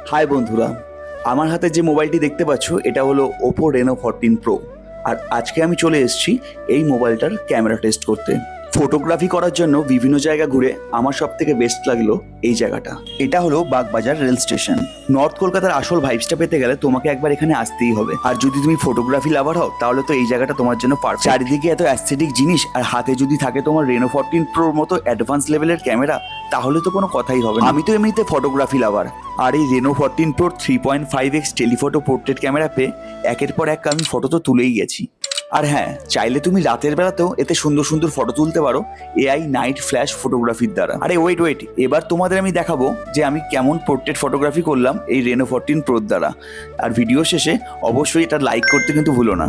High বন্ধুরা, আমার হাতে যে মোবাইলটি দেখতে পাচ্ছ এটা হলো ওপো রেনো 14 প্রো। আর আজকে আমি চলে এসেছি এই মোবাইলটার ক্যামেরা টেস্ট করতে। ফটোগ্রাফি করার জন্য বিভিন্ন জায়গা ঘুরে আমার সব থেকে বেস্ট লাগলো এই জায়গাটা। এটা হলো বাগবাজার রেল স্টেশন। নর্থ কলকাতার আসল ভাইবসটা পেতে গেলে তোমাকে একবার এখানে আসতেই হবে। আর যদি তুমি ফটোগ্রাফি লাভার হও তাহলে তো এই জায়গাটা তোমার জন্য পারফেক্ট। চারিদিকে এত অ্যাস্থেটিক জিনিস আর হাতে যদি থাকে তোমার রেনো 14 প্রোর মতো অ্যাডভান্স লেভেলের ক্যামেরা, তাহলে তো কোনো কথাই হবে না। আমি তো এমনিতে ফটোগ্রাফি লাভার, আর এই রেনো 14 প্রোর 3.5x টেলিফটো পোর্ট্রেট ক্যামেরা পেয়ে একের পর এক আমি ফটো তো তুলেই গেছি। আর হ্যাঁ, চাইলে তুমি রাতের বেলাতেও এতে সুন্দর সুন্দর ফটো তুলতে পারো এআই নাইট ফ্ল্যাশ ফটোগ্রাফির দ্বারা। আরে ওয়েট, এবার তোমাদের আমি দেখাবো যে আমি কেমন পোর্ট্রেট ফটোগ্রাফি করলাম এই রেনো 14 প্রোর দ্বারা। আর ভিডিও শেষে অবশ্যই এটা লাইক করতে কিন্তু ভুলো না।